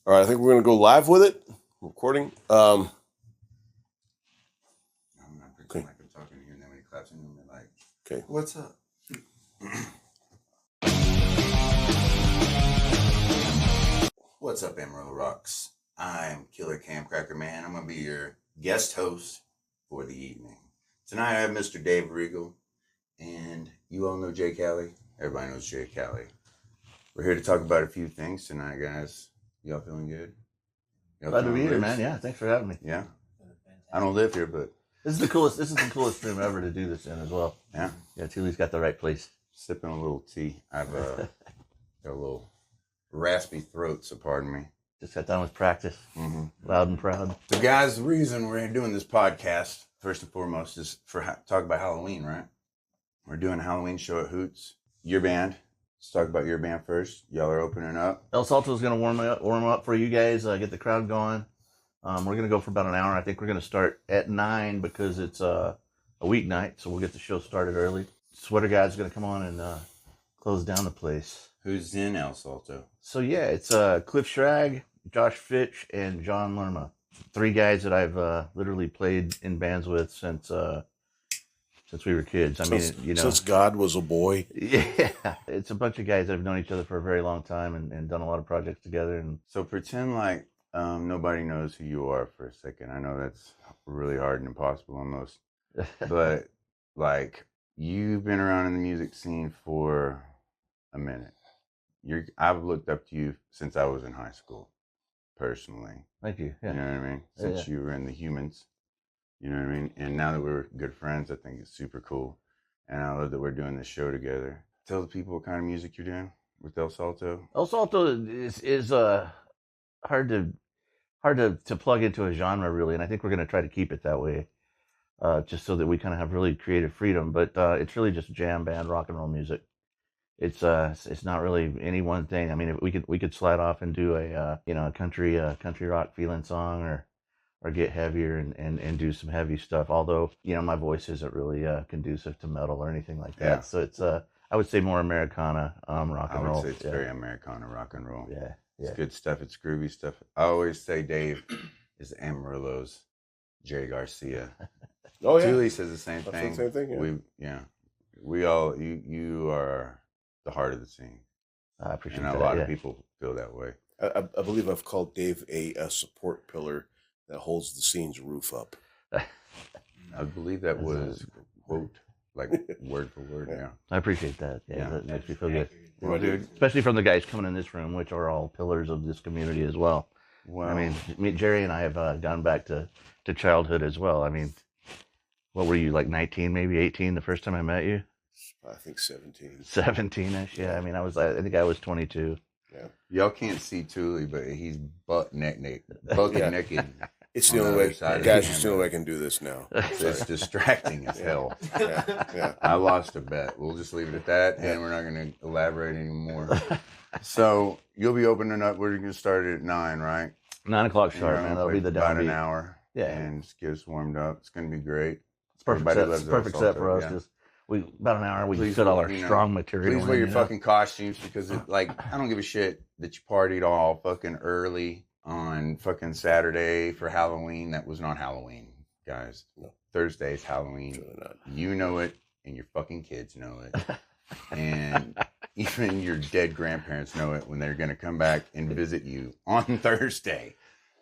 All right, I think we're going to go live with it. Recording. I'm not pretending like I'm talking here, and then when he claps in, I'm like, okay, what's up? What's up, Amarillo Rocks? I'm Killer Cam Crackerman. I'm going to be your guest host for the evening. Tonight I have Mr. Dave Regal, and you all know JKali. Everybody knows JKali. We're here to talk about a few things tonight, guys. Y'all feeling good? Glad to be here, man. Yeah, thanks for having me. Yeah. I don't live here, but This is the coolest room ever to do this in as well. yeah. Yeah, Tooley's got the right place. Sipping a little tea. I've got a little raspy throat, so pardon me. Just got done with practice. Loud and proud. So, guys, the reason we're doing this podcast, first and foremost, is for talk about Halloween, right? We're doing a Halloween show at Hoots. Your band. Let's talk about your band first. Y'all are opening up. El Salto is going to warm up for you guys, get the crowd going. We're going to go for about an hour. I think we're going to start at 9 because it's a weeknight, so we'll get the show started early. Sweater Godz is going to come on and close down the place. Who's in El Salto? So, yeah, it's Cliff Schrag, Josh Fitch, and John Lerma. 3 guys that I've literally played in bands with since we were kids. since God was a boy. Yeah, it's a bunch of guys that have known each other for a very long time and done a lot of projects together. And So pretend like nobody knows who you are for a second. I know that's really hard and impossible almost. But like you've been around in the music scene for a minute. I've looked up to you since I was in high school, personally. thank you. Yeah. You know what I mean? Since you were in the Humans. You know what I mean? And now that we're good friends, I think it's super cool. And I love that we're doing this show together. Tell the people what kind of music you're doing with El Salto. El Salto is hard to plug into a genre, really, and I think we're going to try to keep it that way, just so that we kind of have really creative freedom. But it's really just jam band, rock and roll music. It's not really any one thing. I mean, we could slide off and do a country rock feeling song or get heavier and do some heavy stuff. Although my voice isn't really conducive to metal or anything like that. Yeah. So it's I would say more Americana rock and roll. I would say it's very Americana rock and roll. Yeah. It's good stuff. It's groovy stuff. I always say Dave is Amarillo's Jerry Garcia. Oh, yeah. Tooley says the same thing. Same thing, yeah. We all, you are the heart of the scene. I appreciate and that. a lot of people feel that way. I believe I've called Dave a support pillar that holds the scene's roof up. I believe that was quote, like word for word. Yeah. I appreciate that. Yeah, that makes me feel good. Well, dude. Especially from the guys coming in this room, which are all pillars of this community as well. Well, I mean, Jerry and I have gone back to childhood as well. I mean, what were you, like 19, maybe 18 the first time I met you? I think 17. 17-ish, yeah. I mean, I think I was 22. Yeah. Y'all can't see Tooley, but he's butt naked. It's the only way, guys. It's the only way I can do this now. It's distracting as hell. Yeah. I lost a bet. We'll just leave it at that, and we're not going to elaborate anymore. So you'll be opening up. We're going to start at 9, right? 9 o'clock sharp, man. That'll be the downbeat. About an hour. Yeah. And just get us warmed up. It's going to be great. It's perfect set for us. Yeah. Just about an hour. We can fit all our strong material. Please wear your fucking costumes because I don't give a shit that you partied all fucking early on fucking Saturday for Halloween. That was not Halloween, guys. No. Thursday's Halloween. It's really not. You know it, and your fucking kids know it. And even your dead grandparents know it when they're going to come back and visit you on Thursday.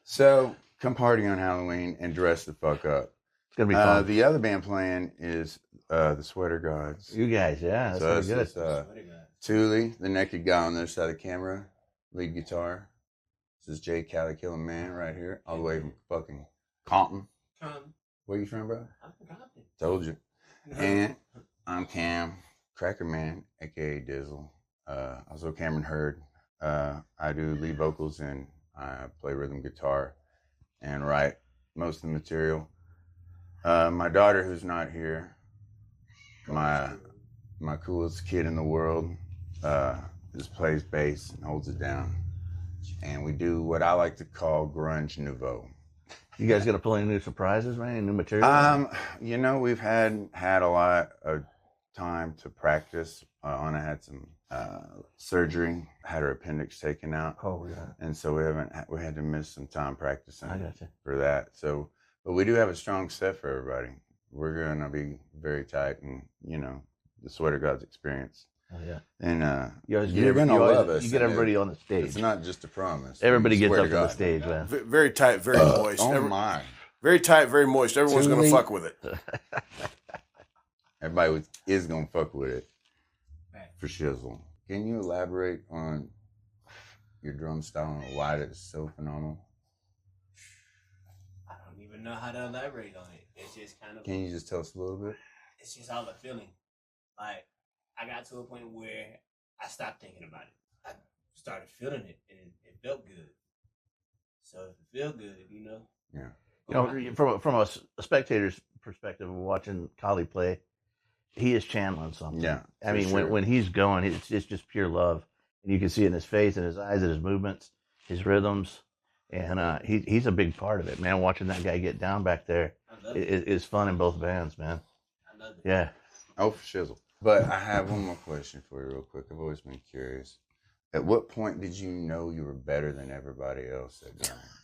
So come party on Halloween and dress the fuck up. It's going to be fun. The other band playing is the Sweater Godz. You guys, yeah. That's pretty good. Tooley, the naked guy on the other side of the camera, lead guitar. This is JKali Killing Man right here, all the way from fucking Compton. Where you from, bro? I'm from Compton. Told you. And I'm Cam, Crackerman, aka Dizzle. Also Cameron Hurd. I do lead vocals and I play rhythm guitar and write most of the material. My daughter, who's not here, my coolest kid in the world, just plays bass and holds it down. And we do what I like to call grunge nouveau. You guys gonna pull any new surprises, man? Any new material? We've had a lot of time to practice. Anna had some surgery. Had her appendix taken out. Oh yeah. And so we had to miss some time practicing I gotcha. for that. So, but we do have a strong set for everybody. We're going to be very tight and, the Sweater Godz experience. Oh yeah. And You're gonna love us. You get everybody on the stage. It's not just a promise. Everybody gets Swear up to on the God. stage, man. Very tight, very moist. Oh my. Very tight, very moist. Everyone's going to Tooley. fuck with it. Everybody is going to fuck with it. For shizzle. Can you elaborate on your drum style and why it's so phenomenal? I don't even know how to elaborate on it. It's just kind of. Can you just tell us a little bit? It's just all a feeling. Like I got to a point where I stopped thinking about it. I started feeling it, and it felt good. So if it feel good, Yeah. From a spectator's perspective of watching Kali play, he is channeling something. Yeah. I mean, when he's going, it's just pure love, and you can see it in his face, and his eyes, and his movements, his rhythms, and he's a big part of it, man. Watching that guy get down back there is fun in both bands, man. I love it. Yeah. Oh, for shizzle. But I have one more question for you real quick. I've always been curious. At what point did you know you were better than everybody else at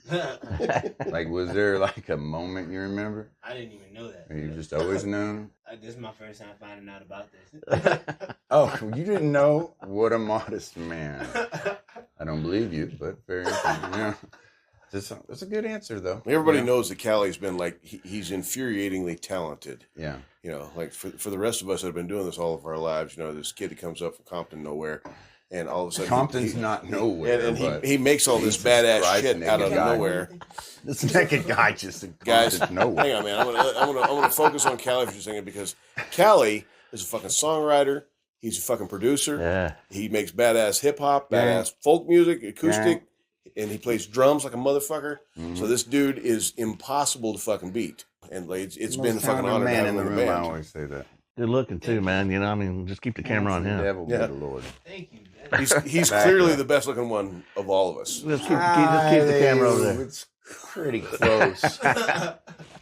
drumming? Like, was there like a moment you remember? I didn't even know that. Or you just always known? This is my first time finding out about this. Oh, you didn't know? What a modest man. I don't believe you, but very interesting. Yeah. That's a good answer, though. Everybody knows that Cali's been like, he's infuriatingly talented. Yeah. Like for the rest of us that have been doing this all of our lives, this kid that comes up from Compton nowhere, and all of a sudden Compton's not nowhere. And he makes all this badass shit out of nowhere. This naked guy just Guys, nowhere. hang on, man. I'm gonna focus on Cali for just a second, because Cali is a fucking songwriter. He's a fucking producer. Yeah. He makes badass hip hop, badass folk music, acoustic, and he plays drums like a motherfucker. Mm-hmm. So this dude is impossible to fucking beat. And it's been a fucking honor to man have in him the in the room. I band. always say that. Good looking too, man. I mean, just keep the camera on The him. devil be Yeah. the Lord. Thank you. He's Back clearly up. the best looking one of all of us. Just keep the camera over there. It's pretty close.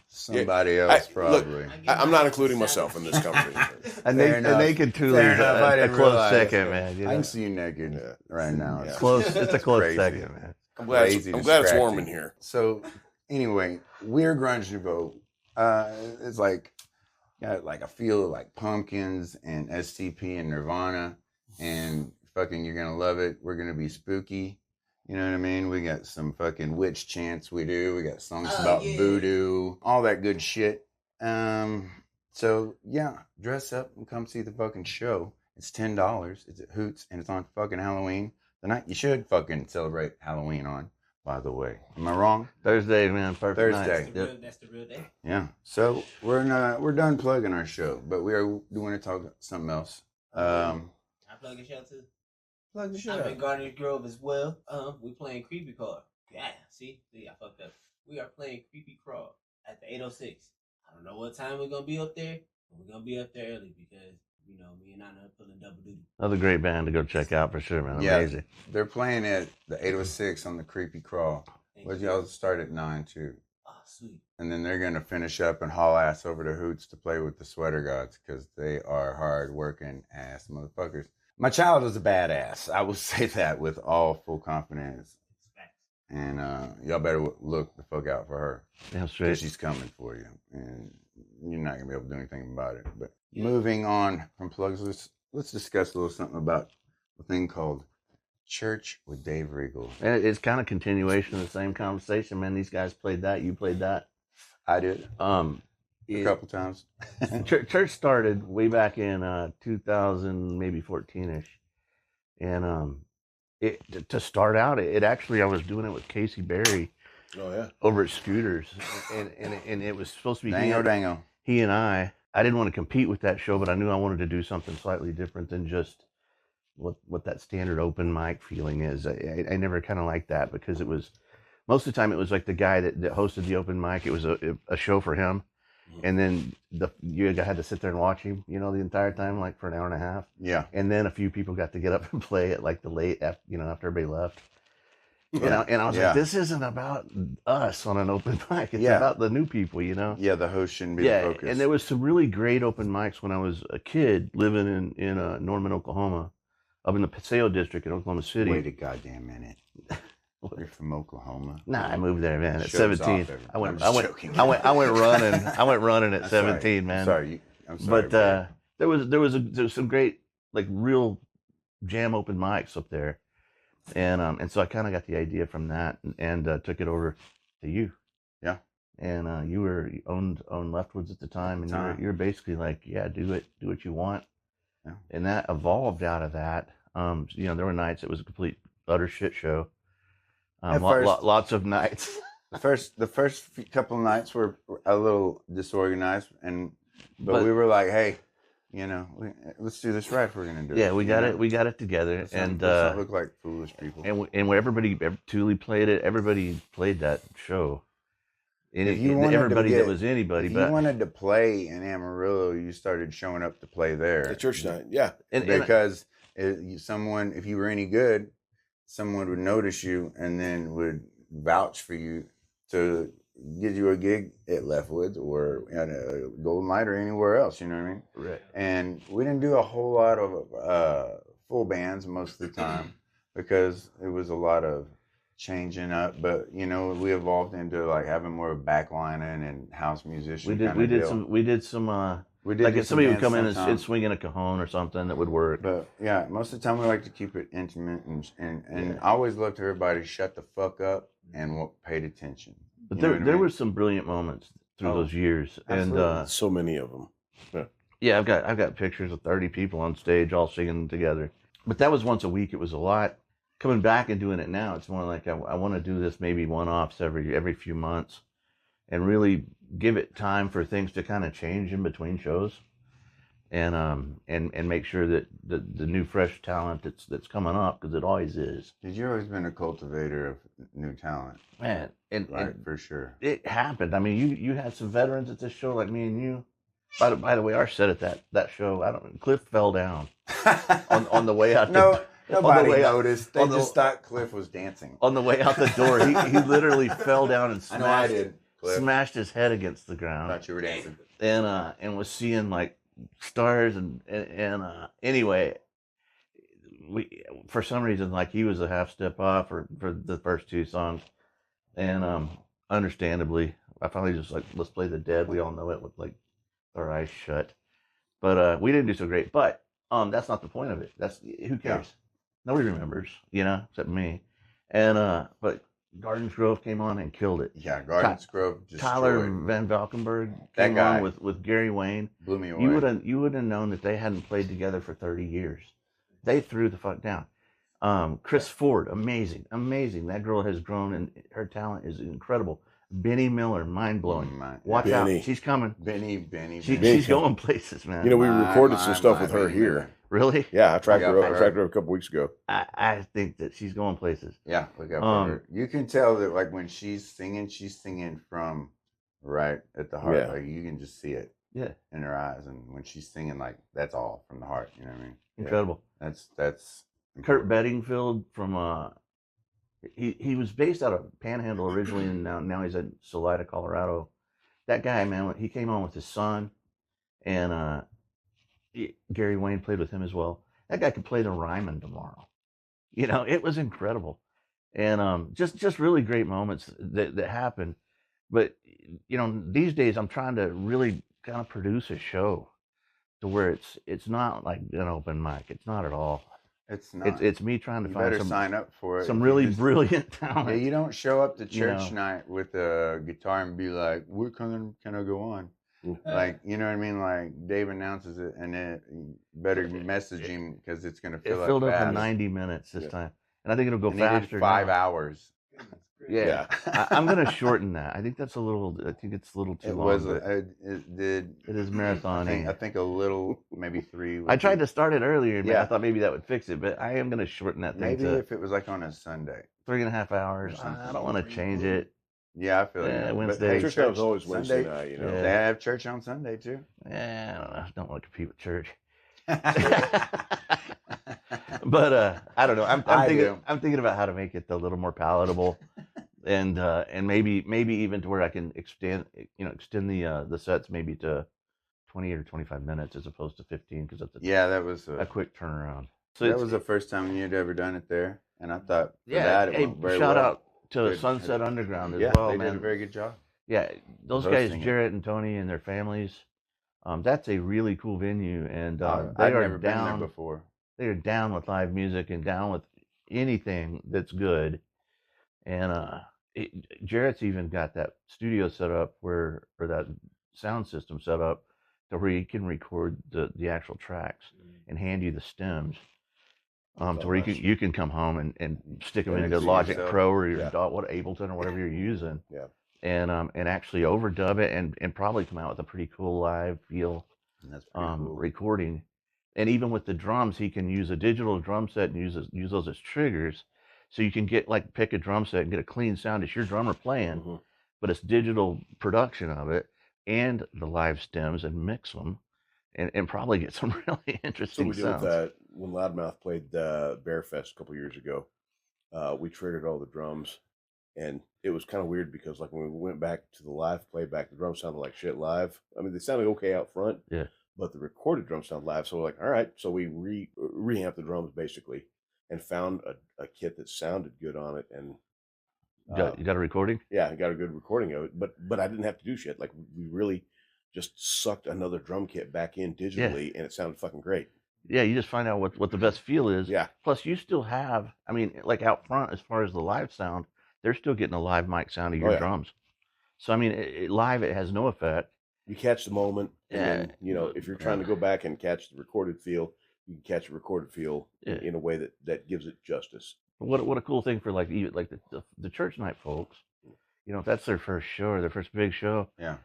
Somebody else probably. I'm not including myself in this conversation. And Fair they enough. naked Tooley Fair is enough. I a didn't close realize. second, man. I can see you naked right now. Yeah. It's a close crazy. second, man. I'm glad Crazy it's distracting. warm in here. So anyway, we're grunge nouveau. It's like got like a feel of like Pumpkins and STP and Nirvana, and fucking you're gonna love it. We're gonna be spooky. You know what I mean? We got some fucking witch chants we do. We got songs about voodoo, all that good shit. So yeah, dress up and come see the fucking show. It's $10. It's at Hoots, and it's on fucking Halloween. The night you should fucking celebrate Halloween on, by the way. Am I wrong? Thursday, man. Perfect Thursday. night. Yep. That's the real day. Yeah. So we're done plugging our show, but we want to talk about something else. I plug a show too. Plug the I'm in Gardner Grove as well. We playing Creepy Crawl. Yeah, see, I fucked up. We are playing Creepy Crawl at the 806. I don't know what time we're gonna be up there, but we're gonna be up there early because me and Nana are pulling double duty. Another great band to go check out for sure, man. Yeah. Amazing. They're playing at the 806 on the Creepy Crawl. But y'all start at 9 too. Oh, sweet. And then they're gonna finish up and haul ass over to Hoots to play with the Sweater Godz because they are hard working ass motherfuckers. My child is a badass. I will say that with all full confidence. And y'all better look the fuck out for her. Damn straight. Because she's coming for you. And you're not going to be able to do anything about it. But moving on from plugs, let's discuss a little something about a thing called Church with Dave Regal. And it's kind of continuation of the same conversation, man. These guys played that. You played that. I did. A couple times. Church started way back in 2000, maybe 14-ish. And to start out, it actually, I was doing it with Casey Berry over at Scooters. And it was supposed to be Dango. he and I didn't want to compete with that show, but I knew I wanted to do something slightly different than just what that standard open mic feeling is. I never kind of liked that because it was, most of the time it was like the guy that hosted the open mic. It was a show for him. And then you had to sit there and watch him, the entire time, like for an hour and a half. Yeah. And then a few people got to get up and play at like the late, after everybody left. And I was like, this isn't about us on an open mic. It's about the new people, Yeah, the host shouldn't be the focus. And there was some really great open mics when I was a kid living in Norman, Oklahoma. up in the Paseo district in Oklahoma City. Wait a goddamn minute. You're from Oklahoma. Nah, I moved there, man. At Shows 17, off, I went joking. running. I went running at I'm 17, man. I'm sorry. But there was some great, like, real jam open mics up there, and so I kind of got the idea from that, and took it over to you. Yeah. And you owned Leftwoods at the time, and you were basically like, yeah, do what you want. Yeah. And that evolved out of that. There were nights it was a complete utter shit show. Lots of nights. The first couple of nights were a little disorganized, but we were like, hey, let's do this right if we're gonna do it. Yeah, we got it together, Let's and not look like foolish people. and where Tooley played it, everybody played that show. Everybody that was anybody. If but you wanted to play in Amarillo, you started showing up to play there. At church night, yeah. Because if you were any good, someone would notice you and then would vouch for you to get you a gig at Leftwoods or at a Golden Light or anywhere else. You know what I mean? Right. And we didn't do a whole lot of full bands most of the time because it was a lot of changing up, but we evolved into like having more of backlining and house musician. We did some like if somebody would come in and swing in a cajon or something that would work. But yeah, most of the time we like to keep it intimate and I always loved everybody to shut the fuck up and paid attention. But there were some brilliant moments through those years, absolutely. And so many of them. Yeah, I've got pictures of 30 people on stage all singing together. But that was once a week. It was a lot. Coming back and doing it now, it's more like I want to do this maybe one-offs every few months, and really give it time for things to kind of change in between shows, and make sure that the new fresh talent that's coming up, because it always is. Because you've always been a cultivator of new talent, man, and for sure. It happened. I mean, you had some veterans at this show like me and you. By the way, our set at that show, Cliff fell down on the way out. Nobody noticed. They just thought Cliff was dancing. On the way out the door, he literally fell down and smashed his head against the ground. I thought you were dancing. And was seeing like stars and anyway, for some reason, like, he was a half step off for the first two songs, and understandably, I finally just like, let's play the Dead. We all know it with like our eyes shut, but we didn't do so great. But that's not the point of it. Who cares? Yeah. Nobody remembers, except me. And but Gardens Grove came on and killed it. Yeah, Gardens Grove. Tyler Van Valkenburg came on with Gary Wayne. Blew me away. You would have known that they hadn't played together for 30 years. They threw the fuck down. Chris Ford, amazing. That girl has grown, and her talent is incredible. Benny Miller, mind blowing. Watch out, she's coming. Benny. She's going places, man. We recorded some stuff with her here. Really? Yeah, I tracked her a couple weeks ago. I think that she's going places. Yeah, look out for her. You can tell that, like, when she's singing from right at the heart. Yeah. Like, you can just see it. Yeah. In her eyes, and when she's singing, like, that's all from the heart. You know what I mean? Incredible. Yeah. That's Kurt Bedingfield from he was based out of Panhandle originally, and now he's in Salida, Colorado. That guy, man, he came on with his son, and Gary Wayne played with him as well. That guy could play the Ryman tomorrow. It was incredible, and just really great moments that happened. But these days I'm trying to really kind of produce a show to where it's not like an open mic. It's not at all. It's not. It's me trying to find sign up for it. Some really brilliant talent. Yeah, you don't show up to church night with a guitar and be like, "What can I go on?" Like, you know what I mean? Like, Dave announces it, and then you better message him because it's going to fill up. It filled up in 90 minutes this time, and I think it'll go faster. 5 hours. Yeah. I'm going to shorten that. I think it's a little too long. It is marathoning. I think a little, maybe 3. I tried to start it earlier, man. I thought maybe that would fix it, but I am going to shorten that thing. Maybe if it was like on a Sunday. 3.5 hours. I don't want to change it. Yeah, I feel like Wednesday. Church was always Wednesday night, They have church on Sunday too. Yeah, I don't know. I don't want to compete with church. But I don't know. I'm thinking about how to make it a little more palatable, and maybe even to where I can extend the sets maybe to 20 or 25 minutes as opposed to 15, because that's that was a quick turnaround. So that it's- was the first time you'd ever done it there, and I thought for yeah. that it Hey, went very shout well. out to Good. Sunset Underground as Yeah, well, they man. did a very good job. Yeah, those guys, hosting it. Jarrett and Tony and their families. That's a really cool venue, and I'd they are never been there down. before. They are down with live music and down with anything that's good. And Jarrett's even got that studio set up or that sound system set up to where he can record the actual tracks and hand you the stems. To where you can come home and stick them Then into it's Logic yourself. Pro or your Yeah. Ableton or whatever you're using. Yeah. And actually overdub it and probably come out with a pretty cool live feel And that's pretty cool. recording. And even with the drums, he can use a digital drum set and use those as triggers. So you can pick a drum set and get a clean sound. It's your drummer playing, Mm-hmm. but it's digital production of it and the live stems and mix them and probably get some really So interesting we did sounds. with that when Loudmouth played Bear Fest a couple years ago. We triggered all the drums, and it was kind of weird because like when we went back to the live playback, the drums sounded like shit live. I mean, they sounded okay out front, Yeah. but the recorded drums sound live. So we're like, all right, so we reamped the drums basically, and found a kit that sounded good on it, and You got a recording? yeah, I got a good recording of it. But I didn't have to do shit. Like we really just sucked another drum kit back in digitally, and it sounded fucking great. Yeah, you just find out what the best feel is. Yeah. Plus, you still have, I mean, like out front, as far as the live sound, they're still getting a live mic sound of your yeah. drums. So, I mean, live, it has no effect. You catch the moment, and Yeah. then, you know, if you're trying to go back and catch the recorded feel, you can catch a recorded feel in a way that gives it justice. What a cool thing for like the church night folks. You know, if that's their first show or their first big show, Yeah.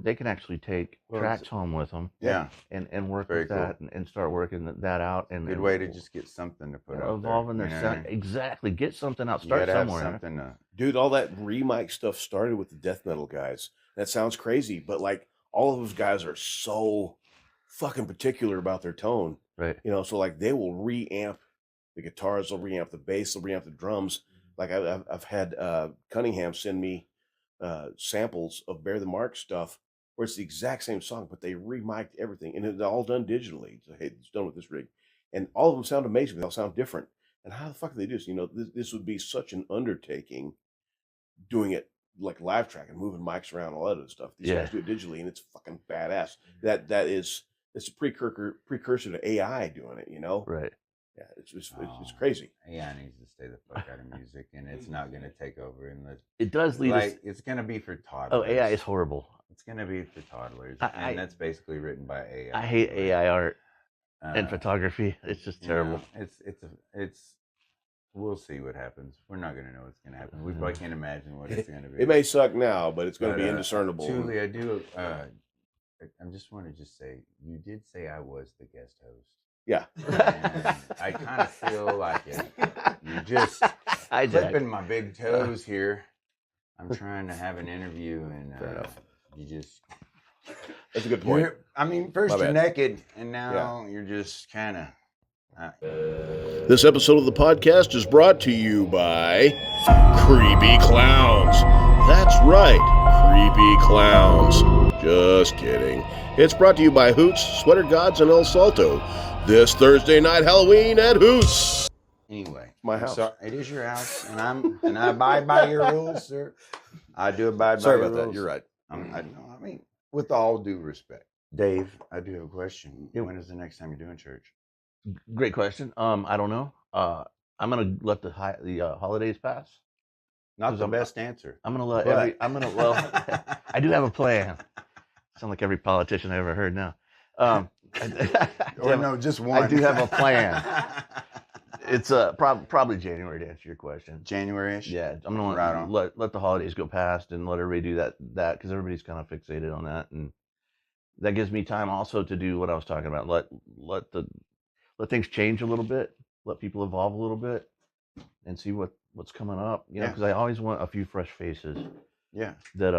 They can actually take tracks home with them. Yeah. And work Very with that and start working that out. And Good way to just get something to put out evolving there. their You know what I sound. mean? Exactly. Get something out. You Start gotta have somewhere. something to, Dude, all that re-mic stuff started with the death metal guys. That sounds crazy, but like all of those guys are so fucking particular about their tone. Right. You know, so like they will reamp the guitars, they'll reamp the bass, they'll reamp the drums. Like I've had Cunningham send me samples of Bear the Mark stuff where it's the exact same song, but they remiked everything, and it's all done digitally. So, hey, it's done with this rig, and all of them sound amazing. They all sound different. And how the fuck do they do this? You know, this would be such an undertaking doing it like live track and moving mics around, all that other stuff. These guys do it digitally, and it's fucking badass. It's a precursor to AI doing it. You know, Right. yeah, it's crazy. AI needs to stay the fuck out of music, and it's not going to take over. And It does lead us. it's going to be for toddlers. Oh, AI is horrible. It's going to be for toddlers, I- and that's basically written by AI. I hate AI art and Uh, photography. It's just you terrible. know, it's. We'll see what happens. We're not going to know what's going to happen. We probably can't imagine what it's going to be. It may suck now, but it's going to But, be indiscernible. Tooley, I do. I just want to just say, you did say I was the guest host. Yeah. And I kind of feel like it. You're just clipping my big toes here. I'm trying to have an interview, and Fair enough. you just. That's a good point. I mean, first My you're bad. naked, and now you're just kind of. This episode of the podcast is brought to you by Creepy Clowns. That's right, Creepy Clowns. Just kidding. It's brought to you by Hoots, Sweater Godz, and El Salto. This Thursday night Halloween at Hoots. Anyway, My house. So it is your house, and I abide by your rules, sir. I do abide by Sorry your about that. rules. You're right. I mean, with all due respect, Dave, I do have a question. Yeah. When is the next time you're doing church? Great question. I don't know. I'm gonna let the holidays pass. Not 'Cause the I'm- best answer. I'm gonna let But- I do have a plan. Sound like every politician I ever heard now. Or no, just one. I do have a plan. It's probably January to answer your question. January-ish? Yeah, I'm gonna Right on. let the holidays go past and let everybody do that because everybody's kind of fixated on that, and that gives me time also to do what I was talking about. Let things change a little bit, let people evolve a little bit, and see what's coming up. You know, Yeah. because I always want a few fresh faces Yeah. that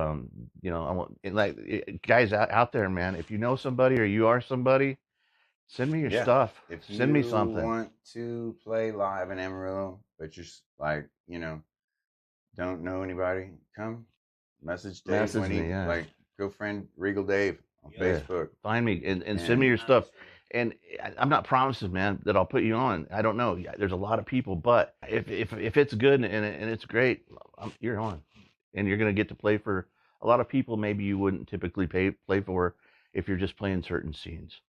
you know, I want, and like guys out there, man. If you know somebody or you are somebody, send me your Yeah. stuff. If Send me something. want to play live in Amarillo, but you're like, don't know anybody, come message Dave. Message when me, yeah. Like, go friend Regal Dave on Yeah. Facebook. Find me and send me your stuff. And I'm not promising, man, that I'll put you on. I don't know. There's a lot of people, but if it's good and it's great, you're on, and you're gonna get to play for a lot of people. Maybe you wouldn't typically play for if you're just playing certain scenes,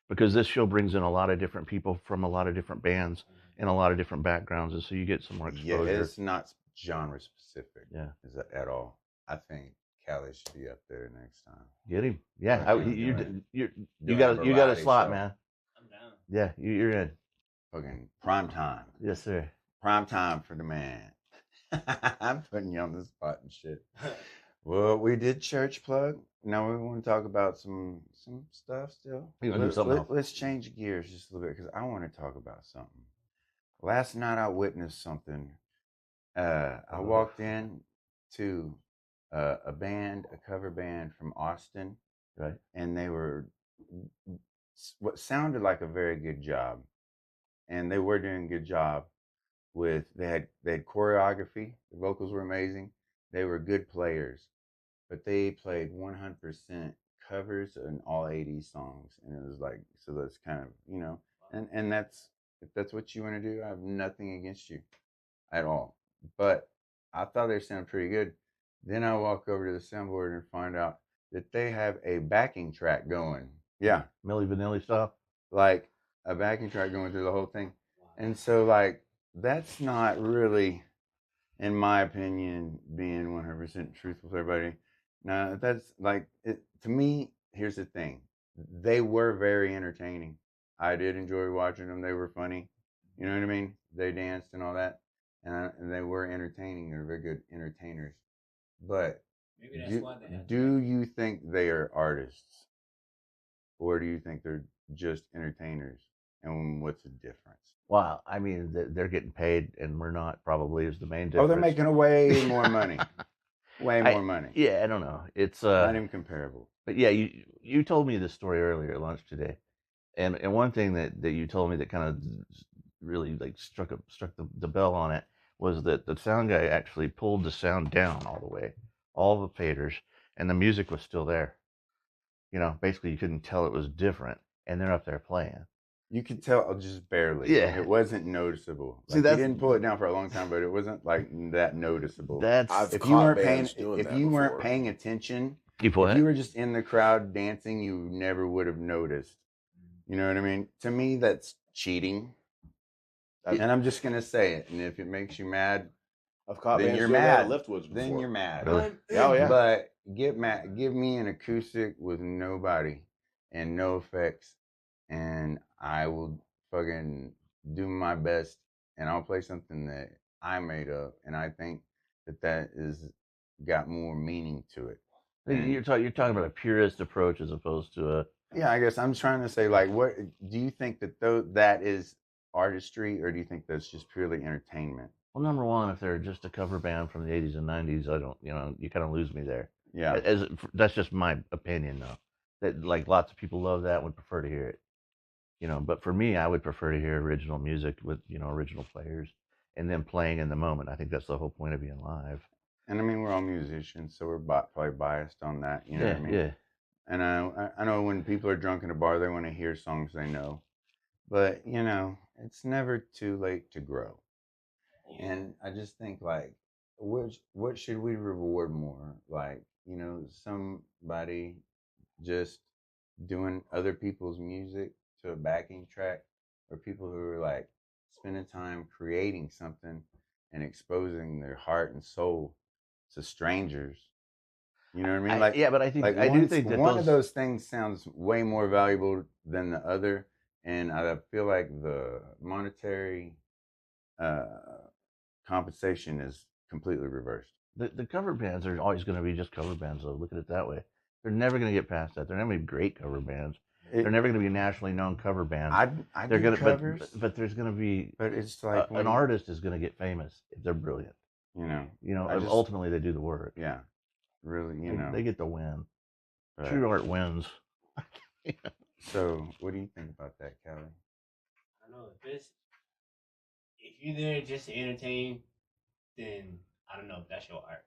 because this show brings in a lot of different people from a lot of different bands and a lot of different backgrounds, and so you get some more Yeah, exposure. it's not genre specific. Yeah. Is that at all? I think Kali should be up there next time. Get him. Yeah, Okay, you doing got a you got a variety slot, show. man. I'm down. Yeah, you're in. Fucking prime time. Yes, sir. Prime time for the man. I'm putting you on the spot and shit. Well, we did church plug. Now we want to talk about some stuff still. You wanna do something else? Let's change gears just a little bit because I want to talk about something. Last night I witnessed something. I walked in to a cover band from Austin, Right. and they were what sounded like a very good job, and they were doing a good job with they had choreography. The vocals were amazing. They were good players, but they played 100% covers and all 80s songs, and it was like, so that's kind of, and that's, if that's what you want to do, I have nothing against you at all, but I thought they sounded pretty good. Then I walk over to the soundboard and find out that they have a backing track going. Yeah, Milli Vanilli stuff. like a backing track going through the whole thing. And so, like, that's not really, in my opinion, being 100% truthful with everybody. Now, that's like, to me, here's the thing. They were very entertaining. I did enjoy watching them. They were funny. You know what I mean? They danced and all that. And they were entertaining. They're very good entertainers. But Maybe that's why they have do you think they are artists? Or do you think they're just entertainers? And what's the difference? Wow, I mean, they're getting paid, and we're not. Probably is the main difference. Oh, they're making way more money. Way more money. Yeah, I don't know. It's not even comparable. But yeah, you told me this story earlier at lunch today, and one thing that you told me that kind of really like struck the bell on it was that the sound guy actually pulled the sound down all the way, all the faders, and the music was still there. Basically you couldn't tell it was different, and they're up there playing. You could tell just barely. Yeah. It wasn't noticeable. See, he didn't pull it down for a long time, but it wasn't like that noticeable. If you weren't paying attention, if you were just in the crowd dancing, you never would have noticed. You know what I mean? To me, that's cheating. And I'm just gonna say it. And if it makes you mad, then you're mad. Then you're mad. Really? Oh yeah. But give me an acoustic with nobody and no effects, and I will fucking do my best, and I'll play something that I made up, and I think that is got more meaning to it. You're talking about a purist approach as opposed to a. Yeah, I guess I'm trying to say, like, what do you think that is artistry, or do you think that's just purely entertainment? Well, number one, if they're just a cover band from the 80s and 90s, I don't, you kind of lose me there. Yeah. That's just my opinion, though. That like lots of people love that and would prefer to hear it. But for me, I would prefer to hear original music with, original players and then playing in the moment. I think that's the whole point of being live. And I mean, we're all musicians, so we're probably biased on that. You know what I mean? Yeah. And I know when people are drunk in a bar, they want to hear songs they know. But, it's never too late to grow. And I just think, like, what should we reward more? Like, somebody just doing other people's music to a backing track, or people who are, like, spending time creating something and exposing their heart and soul to strangers. You know what I mean? Like, yeah, but I think I do think that one of those things sounds way more valuable than the other, and I feel like the monetary compensation is completely reversed. The cover bands are always going to be just cover bands, though. Look at it that way. They're never going to get past that. They're never going to be great cover bands. They're never going to be nationally known cover bands. They're going to covers, but there's going to be. But it's like an artist is going to get famous if they're brilliant. Ultimately they do the work. Yeah, really. They get the win. But, true art wins. So, what do you think about that, Kelly? I don't know if you're there just to entertain, then I don't know if that's your art.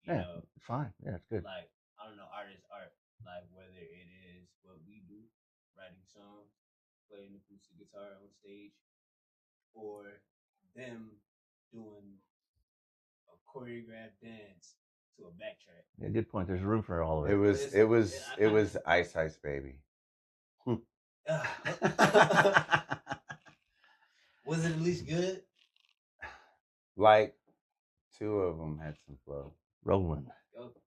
It's fine. Yeah, it's good. Like, I don't know, art is art. Like, whether it is what we do writing songs, playing acoustic guitar on stage, or them doing a choreographed dance to a backtrack. Yeah, good point. There's room for all of It it. was It's- it was I- it was Ice Ice Baby. Was it at least good? Like 2 of them had some flow. Rolling. Okay.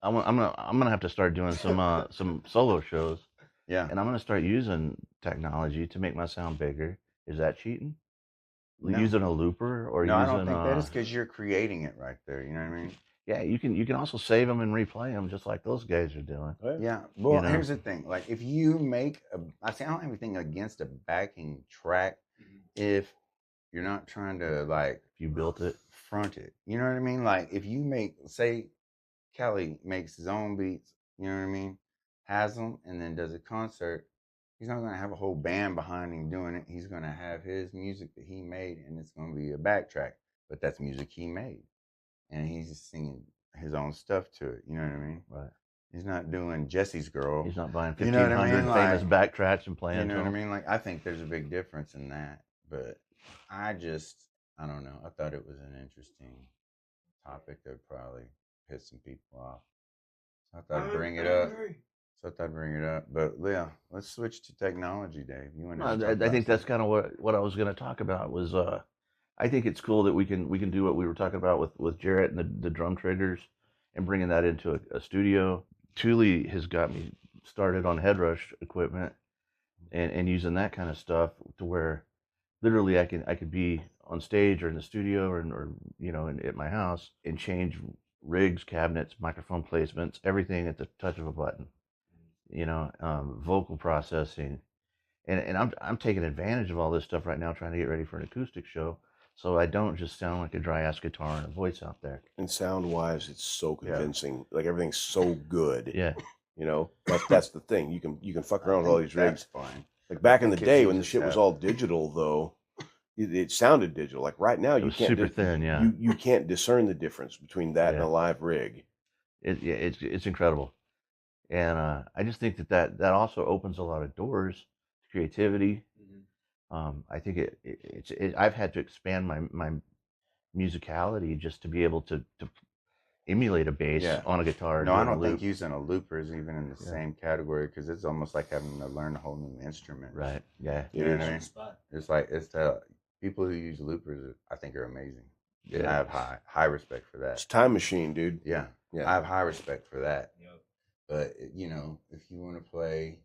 I'm gonna have to start doing some solo shows, Yeah. and I'm gonna start using technology to make my sound bigger. Is that cheating? No. Using a looper or No, using I don't think that is because you're creating it right there. You know what I mean? yeah, you can also save them and replay them just like those guys are doing. Yeah. Well, know? here's the thing. Like, if you make I don't have anything against a backing track if you're not trying to, like, If you built it, front it. You know what I mean? Like, if you say, Kelly makes his own beats, you know what I mean? Has them and then does a concert. He's not going to have a whole band behind him doing it. He's going to have his music that he made, and it's going to be a backtrack. But that's music he made. And he's just singing his own stuff to it. You know what I mean? right? He's not doing Jesse's Girl. He's not buying You know what I 1,500 mean? famous Like, backtracks and playing. You know to what I them. mean? Like, I think there's a big difference in that. But I don't know. I thought it was an interesting topic that would probably piss some people off. So I thought I'd bring it up. But yeah, let's switch to technology, Dave. You want to? I think that's kind of what I was going to talk about. Was I think it's cool that we can do what we were talking about with Jarrett and the drum triggers, and bringing that into a studio. Tooley has got me started on headrush equipment, and using that kind of stuff to where literally I could be on stage or in the studio or at my house and change rigs, cabinets, microphone placements, everything at the touch of a button. Vocal processing, and I'm taking advantage of all this stuff right now, trying to get ready for an acoustic show, so I don't just sound like a dry ass guitar and a voice out there. And sound wise, it's so convincing. Like everything's so good. Yeah, that's the thing. You can fuck around with all these rigs. Fine. Like back in the think day you when the just shit was have- all digital, though, it sounded digital. Like right now, it you was can't super thin. Yeah, you can't discern the difference between that and Yeah. a live rig. it's incredible, and I just think that also opens a lot of doors to creativity. I think I've had to expand my musicality just to be able to emulate a bass Yeah. on a guitar. No, I doing a don't think loop. using a looper is even in the same category because it's almost like having to learn a whole new instrument. Right. Yeah. You know what I On mean? the spot. It's the people who use loopers, I think, are amazing. And Yeah. I have high respect for It's that. time machine, dude. Yeah. Yeah. I have high respect for that. Yep. But, if you want to play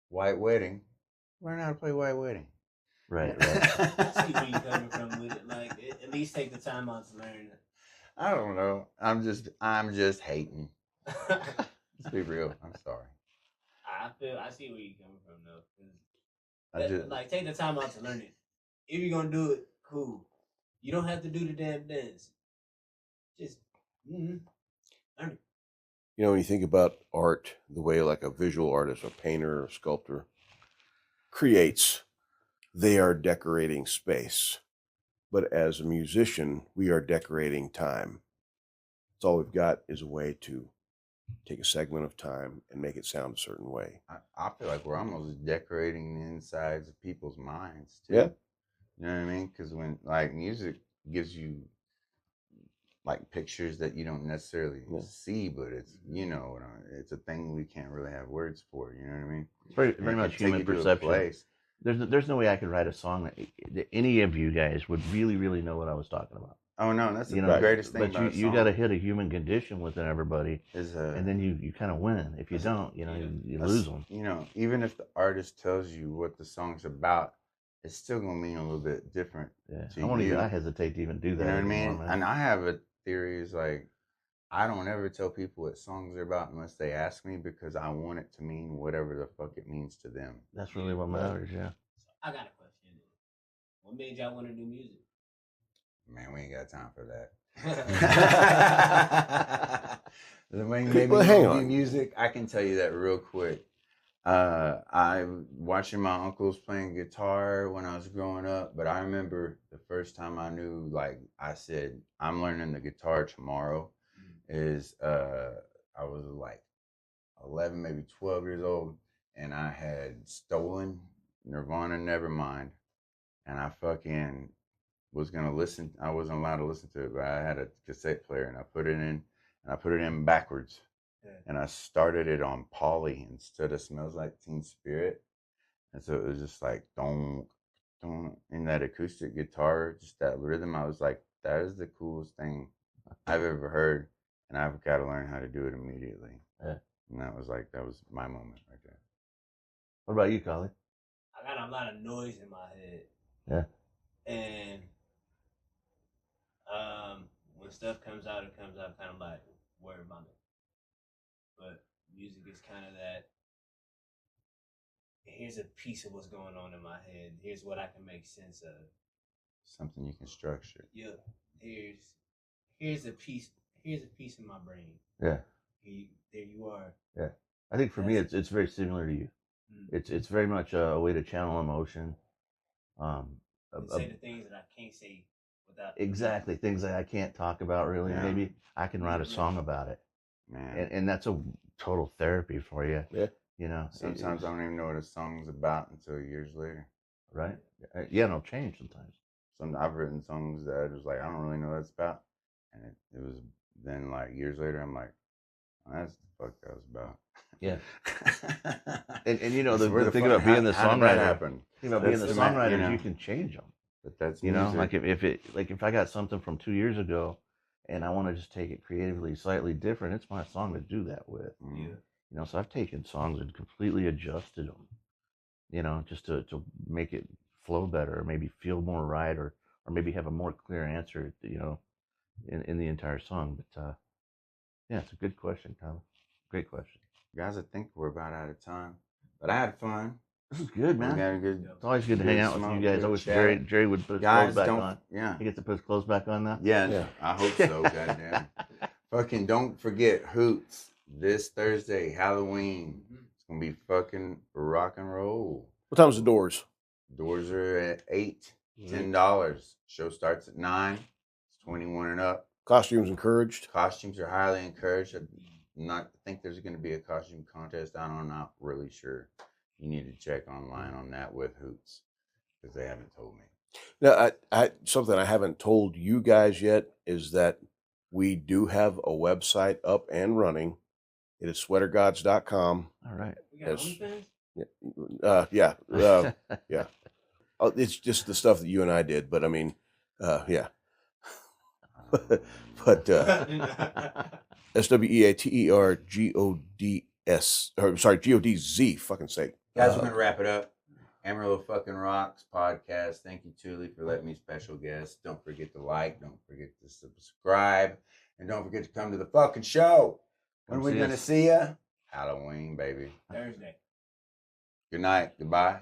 White Wedding, learn how to play White Wedding. Right. I see where you're coming from with it. Like, at least take the time out to learn it. I don't know. I'm just hating. Let's be real. I'm sorry. I see where you're coming from though. 'Cause I take the time out to learn it. If you're gonna do it, cool. You don't have to do the damn dance. Just learn it. When you think about art, the way like a visual artist, a painter, a sculptor creates, they are decorating space. But as a musician, we are decorating time. That's all we've got is a way to take a segment of time and make it sound a certain way. I feel like we're almost decorating the insides of people's minds too. Yeah. You know what I mean? Because when music gives you like pictures that you don't necessarily see, but it's it's a thing we can't really have words for. You know what I mean? It's very And very it much can take human you to a perception. place. There's no way I could write a song that any of you guys would really know what I was talking about. Oh no, that's the You know, greatest thing but about you got to hit a human condition within everybody, is and then you kind of win. If you don't, you lose them. Even if the artist tells you what the song's about, it's still gonna mean a little bit different. Yeah, to I hesitate to even do that. You know what I anymore, mean? man. And I have a theory is like, I don't ever tell people what songs are about unless they ask me because I want it to mean whatever the fuck it means to them. That's really what matters. Yeah. I got a question. What made y'all want to do music? Man, we ain't got time for that. Well, hang on. Music, I can tell you that real quick. I watching my uncles playing guitar when I was growing up, but I remember the first time I knew, like I said, I'm learning the guitar tomorrow. Is I was like 11, maybe 12 years old, and I had stolen Nirvana Nevermind, and I fucking was gonna listen. I wasn't allowed to listen to it, but I had a cassette player, and I put it in, and I put it in backwards, and I started it on Polly instead of Smells Like Teen Spirit, and so it was just like don't in that acoustic guitar, just that rhythm. I was like, that is the coolest thing I've ever heard, and I've got to learn how to do it immediately. Yeah. And that was my moment right there. What about you, Kali? I got a lot of noise in my head. Yeah. And when stuff comes out, it comes out kind of like word vomit. But music is kind of that. Here's a piece of what's going on in my head. Here's what I can make sense of. Something you can structure. Yeah. Here's a piece. Here's a piece in my brain. Yeah. There you are. Yeah. I think for me, it's very similar to you. It's very much a way to channel emotion. Say the things that I can't say without. Exactly, things that I can't talk about really. Yeah. Maybe I can write a song about it, Man. and that's a total therapy for you. Yeah. You know, Sometimes I don't even know what a song's about until years later. right? Yeah, it'll change sometimes. I've written songs that I was like, I don't really know what it's about, and it was then like years later, I'm like, oh, that's the fuck that was about. Yeah. and you know So the thing about being the how did that songwriter, happen? thing about being the That's songwriter you is know, you can change them. But that's You know, music. like if I got something from 2 years ago, and I want to just take it creatively slightly different, it's my song to do that with. Mm. You know, so I've taken songs and completely adjusted them. You know, just to make it flow better, or maybe feel more right, or maybe have a more clear answer. You know, in the entire song. But yeah, it's a good question, Tyler. Great question. Guys, I think we're about out of time, but I had fun. This is good, We man. got a good. It's always good to hang out with smoke, you guys. good I wish chat. Jerry would put his Guys, clothes back don't. on. Yeah. He gets to put his clothes back on now. Yeah. I hope so. Goddamn. Fucking don't forget Hoots this Thursday, Halloween. It's gonna be fucking rock and roll. What time's the doors? Doors are at $8, $10. Show starts at 9. It's 21 and up. Costumes encouraged. Costumes are highly encouraged. I think there's going to be a costume contest. I'm not really sure. You need to check online on that with Hoots because they haven't told me. Now, I something I haven't told you guys yet is that we do have a website up and running. It is sweatergodz.com. All right. We got Yes. OnlyFans? Yeah. Yeah. Oh, it's just the stuff that you and I did, but I mean, yeah. But SWEATERGODS, or sorry, GODZ, fucking sake. Guys, we're going to wrap it up. Amarillo fucking Rocks podcast. Thank you, Tooley, for letting me special guest. Don't forget to like. Don't forget to subscribe. And don't forget to come to the fucking show. When are we going to see ya? Halloween, baby. Thursday. Good night. Goodbye.